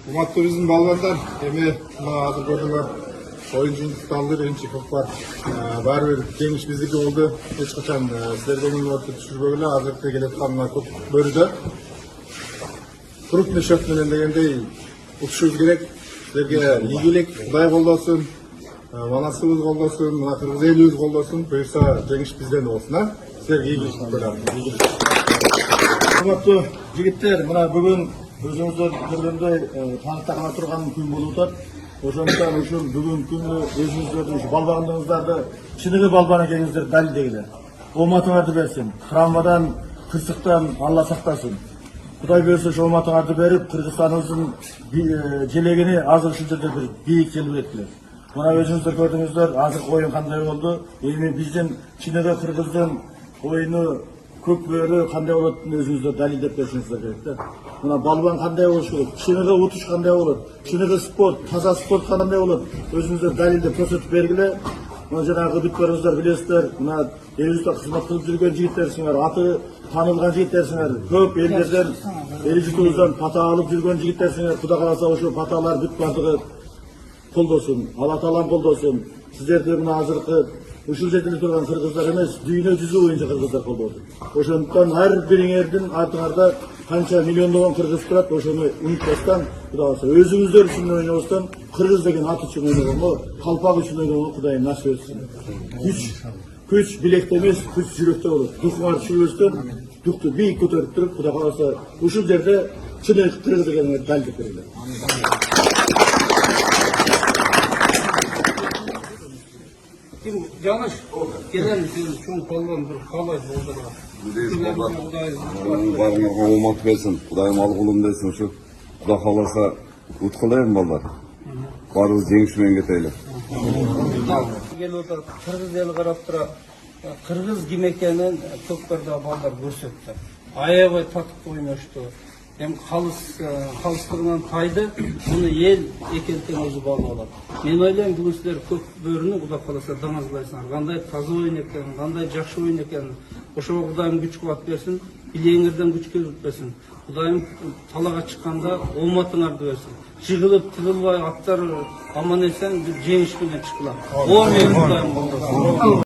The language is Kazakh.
Ummatlı bizim ballardan emeği hazır gördüler. Oyuncu indiktaldı, birinci var. Bari bir geniş bizdeki oldu. Hiç kaçan sizlerden iyi vakti düşürmöyle hazırlıkta gelip kanına çok bölüdü. Krupni şöpmenen degende uçuşuz gerek. Sizlerge iyilik, Kuday koldaсын, manasыбыз koldaсын, mına Kırgız elimiz koldaсын. Buyursa жеңиш bizden olsun ha. Sizlerge iyilik koyalım. Hurmatlı жигиттер, mına бүгүн өзүңүздөр көргөндөй таныктагана турган күн болуп атат. Ошондуктан ушул бүгүн күнү өзүңүздөрдүн балбандыгыңыздарды чыныгы балбан экениңиздерди далилдегиле. Ооматыңарды берсин. Травмадан, кырсыктан Алла сактасын. Кудай буюрса ошо ооматыңарды берип, Кыргызстаныбыздын желегини азыр ушул жерде бир бийик желбиреткиле. Мына өзүңүздөр көрдүңүздөр, азыркы оюн кандай болду? Эми биздин чыныгы Кыргыздын оюну көк бөрі қандай болатынын өзіңіздер дәлелдеп берсеңіздер керек да. Мына балуан қандай болуш керек, чыныгы утуш қандай болады, чыныгы спорт, таза спорт қандай болады, өзіңіздер дәлелдеп көрсөтүп бергиле. Мына жанагы бүткөрүңүздөр билесиздер, мына элибизде кызмат кылып жүргөн жигиттерсиңер, аты таанылган жигиттерсиңер, көп элдерден эл жутубуздан пата алып жүргөн жигиттерсиңер. Кудай кааласа ошо паталар бүт бардыгы колдосун, Алла таалам колдосун. Сиздерди мына азыркы ушул жерде турган кыргыздар эмес, дүйнө жүзү боюнча кыргыздар колдоду. Ошондуктан ар бириңердин артыңарда канча миллиондогон кыргыз турат, ошону унутпастан, Кудай кааласа өзүңүздөр үчүн ойнобостон, кыргыз деген ат үчүн ойногонго, калпак үчүн ойногонго Кудайым насып этсин. Күч билекте эмес, күч жүрөктө болот. Духуңар түшүрбөстөн, духту бийик көтөрүп туруп, Кудай кааласа ушул жерде чыныгы кыргыз дегенге далилдеп берилет. Yanlış. Gelen çoğun kollandır, kalay doldurlar. Barыңарға omат берсін, Құдайым ал құлым десін, şu Құда қаласа ұтқылайын балдар. Барыңыз жеңісімен кетейлі. Gelip otur, Kırgız eli qarap turab, Kırgız kim ekenen көкпарда балдар көрсөттү. Аябай татып ойношты. Hem қалыстығынан тайды, bunu ел екелтен өзі bağlı олады. Мен ойлаймын, бүгін сіздер көк бөріні Құда қаласа даңазлайсыңар. Қандай таза ойын екенін, қандай жақсы ойын екенін. Ошоға Құдайым күч қуат берсін, билейіңерден күч келіп берсін. Құдайым талаға шыққанда ооматыңарды берсін. Жығылып, тығылбай, аттар аман есен жеңіс менен шыққылар. О, мен Құдайым болсын.